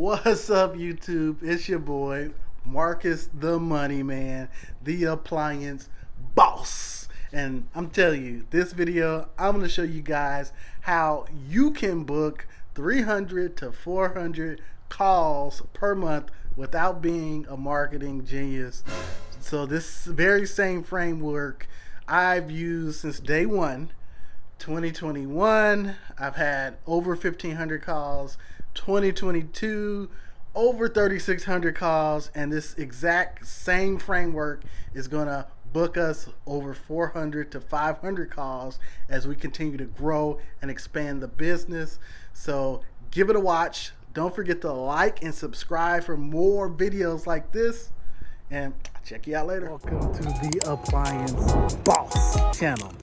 What's up, YouTube? It's your boy, Marcus the Money Man, the Appliance Boss. And I'm telling you, this video, I'm going to show you guys how you can book 300 to 400 calls per month without being a marketing genius. So this very same framework I've used since day one. 2021, I've had over 1,500 calls. 2022, over 3,600 calls, and this exact same framework is going to book us over 400 to 500 calls as we continue to grow and expand the business. So give it a watch. Don't forget to like and subscribe for more videos like this, and I'll check you out later. Welcome to the Appliance Boss channel.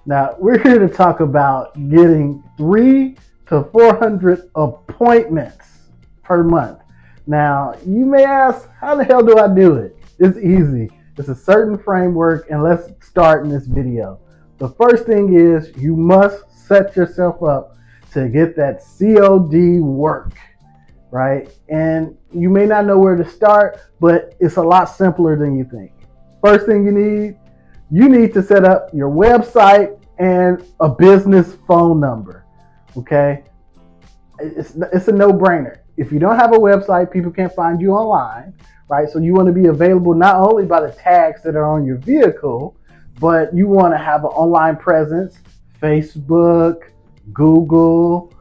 Now, we're here to talk about getting 300 to 400 appointments per month. Now, you may ask, how the hell do I do it? It's easy. It's a certain framework, and let's start in this video. The first thing is you must set yourself up to get that COD work, right? And you may not know where to start, but it's a lot simpler than you think. First thing you need to set up your website and a business phone number, okay? It's a no-brainer. If you don't have a website, people can't find you online, right? So you want to be available not only by the tags that are on your vehicle, but you want to have an online presence, Facebook, Google,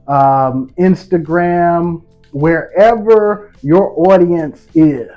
Instagram, wherever your audience is,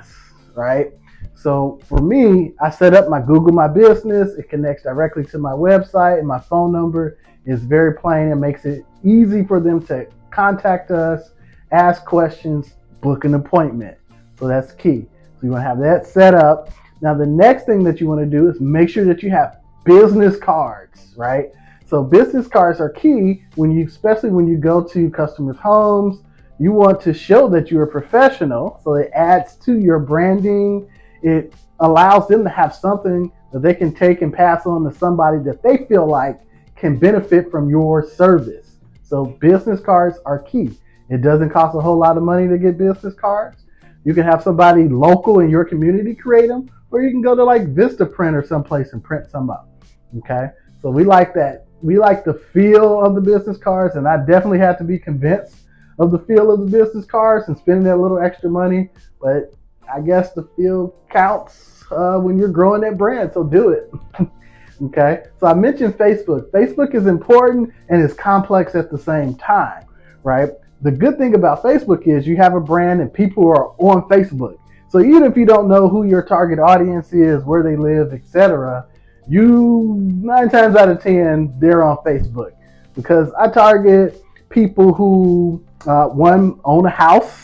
right? So for me, I set up my Google My Business. It connects directly to my website, and my phone number is very plain. It makes it easy for them to contact us, ask questions, book an appointment. So that's key. So you want to have that set up. Now, the next thing that you want to do is make sure that you have business cards, right? So business cards are key especially when you go to customers' homes. You want to show that you're a professional, so it adds to your branding. It allows them to have something that they can take and pass on to somebody that they feel like can benefit from your service. So business cards are key. It doesn't cost a whole lot of money to get business cards. You can have somebody local in your community create them, or you can go to like Vistaprint or someplace and print some up. Okay, so we like that. We like the feel of the business cards, and I definitely had to be convinced of the feel of the business cards and spending that little extra money, but I guess the feel counts when you're growing that brand, so do it. Okay, so I mentioned Facebook. Facebook is important and it's complex at the same time, right? The good thing about Facebook is you have a brand and people are on Facebook. So even if you don't know who your target audience is, where they live, etc., 9 times out of 10, they're on Facebook. Because I target people who, one, own a house,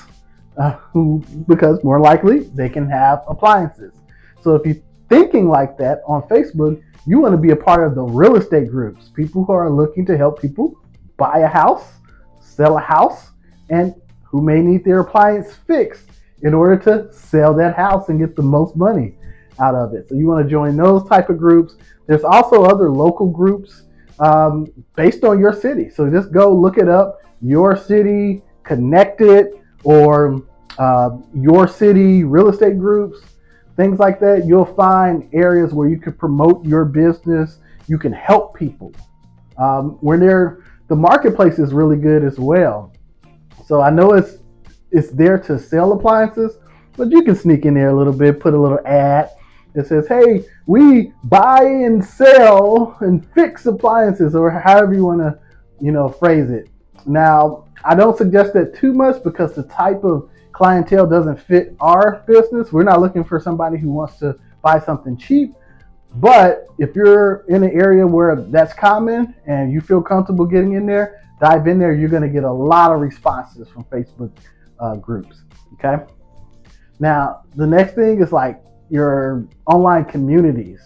because more likely they can have appliances. So if you're thinking like that on Facebook, you want to be a part of the real estate groups, people who are looking to help people buy a house, sell a house, and who may need their appliance fixed in order to sell that house and get the most money out of it. So you want to join those type of groups. There's also other local groups based on your city. So just go look it up, Your City Connected, or Your City real estate groups, things like that. You'll find areas where you can promote your business. You can help people. The marketplace is really good as well. So I know it's there to sell appliances, but you can sneak in there a little bit, put a little ad that says, hey, we buy and sell and fix appliances, or however you want to, phrase it. Now, I don't suggest that too much because the type of clientele doesn't fit our business. We're not looking for somebody who wants to buy something cheap. But if you're in an area where that's common and you feel comfortable getting in there, dive in there. You're going to get a lot of responses from Facebook groups. Okay. Now, the next thing is like your online communities,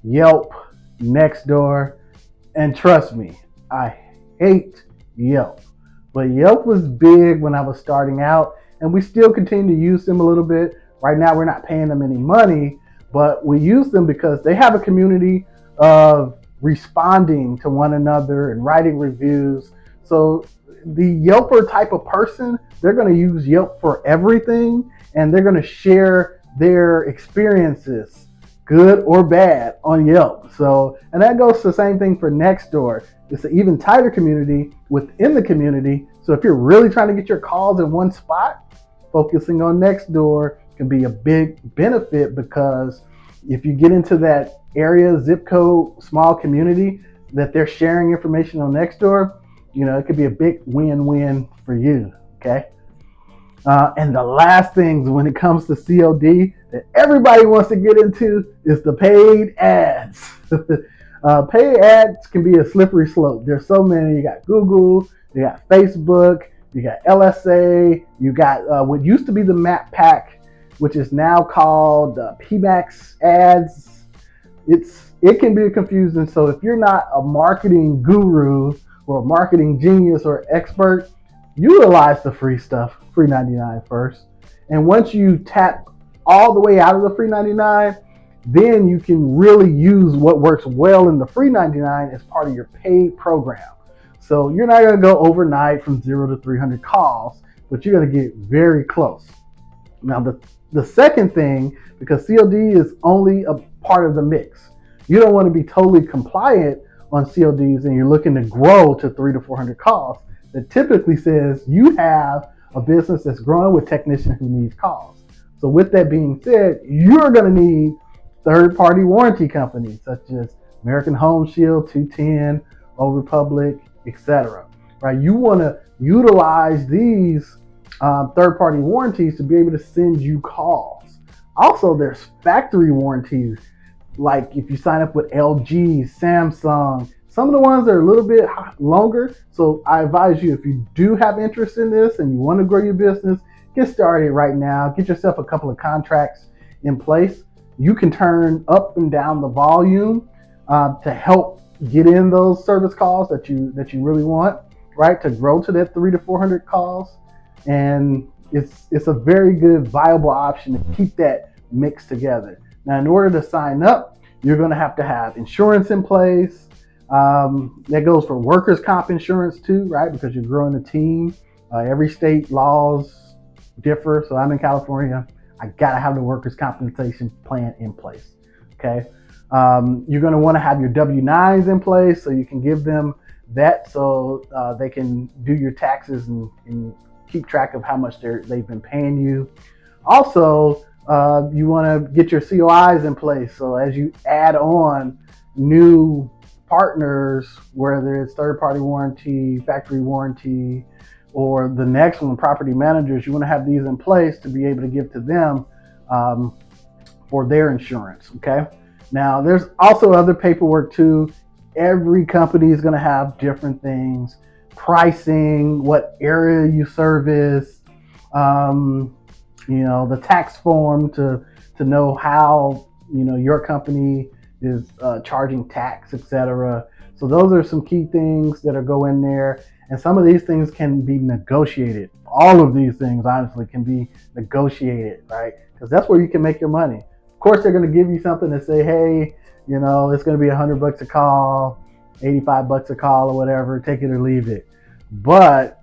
Yelp, Nextdoor, and trust me, I hate Yelp. But Yelp was big when I was starting out, and we still continue to use them a little bit. Right now, we're not paying them any money, but we use them because they have a community of responding to one another and writing reviews. So the Yelper type of person, they're going to use Yelp for everything, and they're going to share their experiences, good or bad, on Yelp. So, and that goes to the same thing for Nextdoor. It's an even tighter community within the community. So if you're really trying to get your calls in one spot, focusing on Nextdoor can be a big benefit, because if you get into that area, zip code, small community that they're sharing information on Nextdoor, it could be a big win-win for you. Okay. And the last things when it comes to COD that everybody wants to get into is the paid ads. Paid ads can be a slippery slope. There's so many. You got Google, you got Facebook, you got LSA, you got what used to be the Map Pack, which is now called PMAX ads. It can be confusing. So if you're not a marketing guru or a marketing genius or expert, utilize the free stuff, free 99 first. And once you tap all the way out of the free 99, then you can really use what works well in the free 99 as part of your paid program. So you're not going to go overnight from 0 to 300 calls, but you're going to get very close. Now, the second thing, because COD is only a part of the mix, you don't want to be totally compliant on CODs and you're looking to grow to 300 to 400 calls. That typically says you have a business that's growing with technicians who needs calls. So with that being said, you're going to need third-party warranty companies such as American Home Shield, 210, Old Republic, etc. Right? You want to utilize these third-party warranties to be able to send you calls. Also, there's factory warranties, like if you sign up with LG, Samsung, some of the ones that are a little bit longer. So I advise you, if you do have interest in this and you want to grow your business, get started right now. Get yourself a couple of contracts in place. You can turn up and down the volume to help get in those service calls that you really want, right? To grow to that 300 to 400 calls. And it's a very good, viable option to keep that mix together. Now, in order to sign up, you're going to have insurance in place. That goes for workers' comp insurance too, right? Because you're growing a team. Every state laws differ. So I'm in California. I gotta have the workers' compensation plan in place. Okay. You're going to want to have your W-9s in place so you can give them that, so they can do your taxes and keep track of how much they've been paying you. Also, you want to get your COIs in place. So as you add on new partners, whether it's third-party warranty, factory warranty, or the next one, property managers, you want to have these in place to be able to give to them for their insurance. Okay. Now, there's also other paperwork too. Every company is going to have different things: pricing, what area you service, the tax form to know how your company is charging tax, etc. So those are some key things that are go in there, and some of these things can be negotiated. All of these things, honestly, can be negotiated, right? Because that's where you can make your money. Of course, they're going to give you something to say, hey, it's going to be $100 a call, $85 a call, or whatever. Take it or leave it. But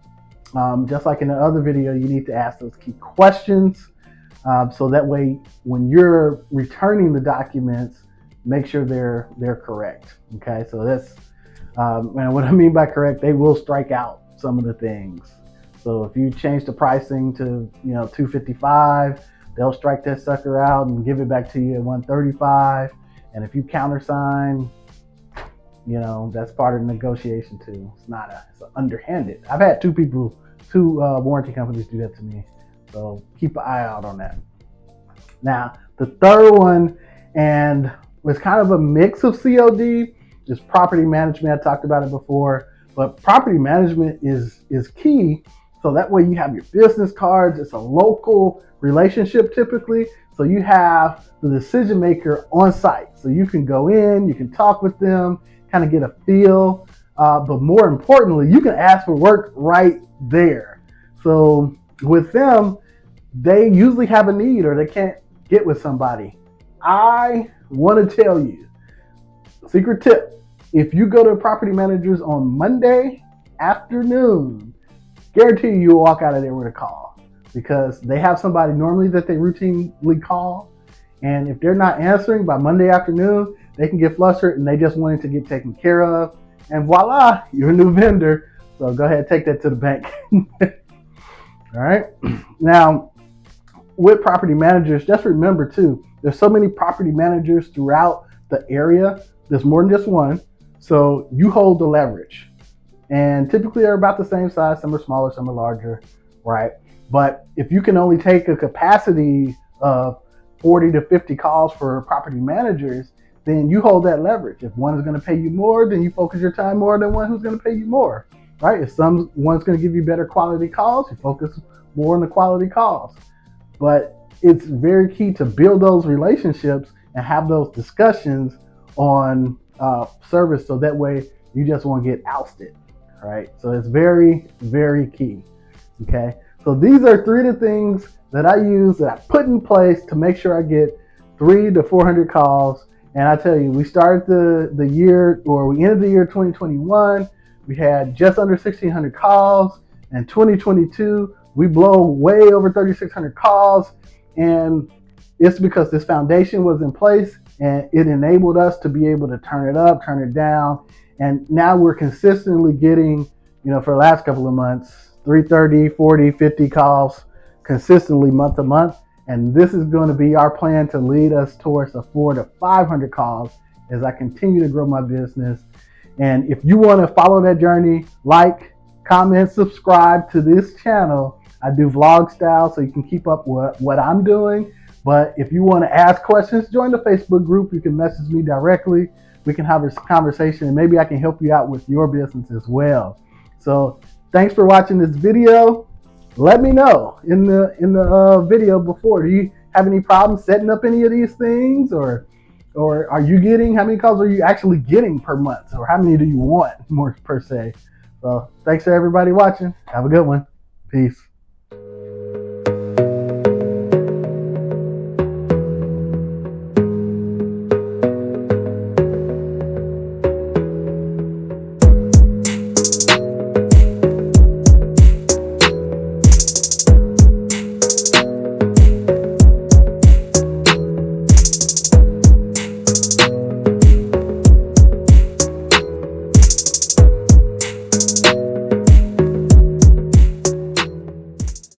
just like in the other video, you need to ask those key questions, so that way, when you're returning the documents, make sure they're correct. Okay, so that's and what I mean by correct, they will strike out some of the things. So if you change the pricing to $255, they'll strike that sucker out and give it back to you at $135. And if you countersign, that's part of the negotiation too. It's underhanded. I've had two warranty companies do that to me. So keep an eye out on that. Now, the third one, and it's kind of a mix of COD, is property management. I talked about it before, but property management is key. So that way you have your business cards. It's a local relationship typically. So you have the decision maker on site. So you can go in, you can talk with them, kind of get a feel. But more importantly, you can ask for work right there. So with them, they usually have a need or they can't get with somebody. I want to tell you, secret tip: if you go to property managers on Monday afternoon, guarantee you'll walk out of there with a call, because they have somebody normally that they routinely call. And if they're not answering by Monday afternoon, they can get flustered and they just wanted to get taken care of. And voila, you're a new vendor. So go ahead and take that to the bank. All right. Now, with property managers, just remember too, there's so many property managers throughout the area. There's more than just one. So you hold the leverage. And typically they're about the same size. Some are smaller, some are larger, right? But if you can only take a capacity of 40 to 50 calls for property managers, then you hold that leverage. If one is going to pay you more, then you focus your time more than one who's going to pay you more, right? If one's going to give you better quality calls, you focus more on the quality calls. But it's very key to build those relationships and have those discussions on service, so that way you just won't get ousted, right? So it's very, very key. Okay, so these are 3 of the things that I use, that I put in place to make sure I get 300 to 400 calls. And I tell you, we started the year, or we ended the year 2021, we had just under 1,600 calls. And 2022, we blow way over 3,600 calls. And it's because this foundation was in place, and it enabled us to be able to turn it up, turn it down. And now we're consistently getting, for the last couple of months, 330, 40, 50 calls consistently month to month. And this is going to be our plan to lead us towards the 400 to 500 calls as I continue to grow my business. And if you want to follow that journey, like, comment, subscribe to this channel. I do vlog style, so you can keep up with what I'm doing. But if you want to ask questions, join the Facebook group. You can message me directly. We can have a conversation, and maybe I can help you out with your business as well. So thanks for watching this video. Let me know in the video before. Do you have any problems setting up any of these things, or are you getting, how many calls are you actually getting per month, or how many do you want more per se? So thanks for everybody watching. Have a good one. Peace.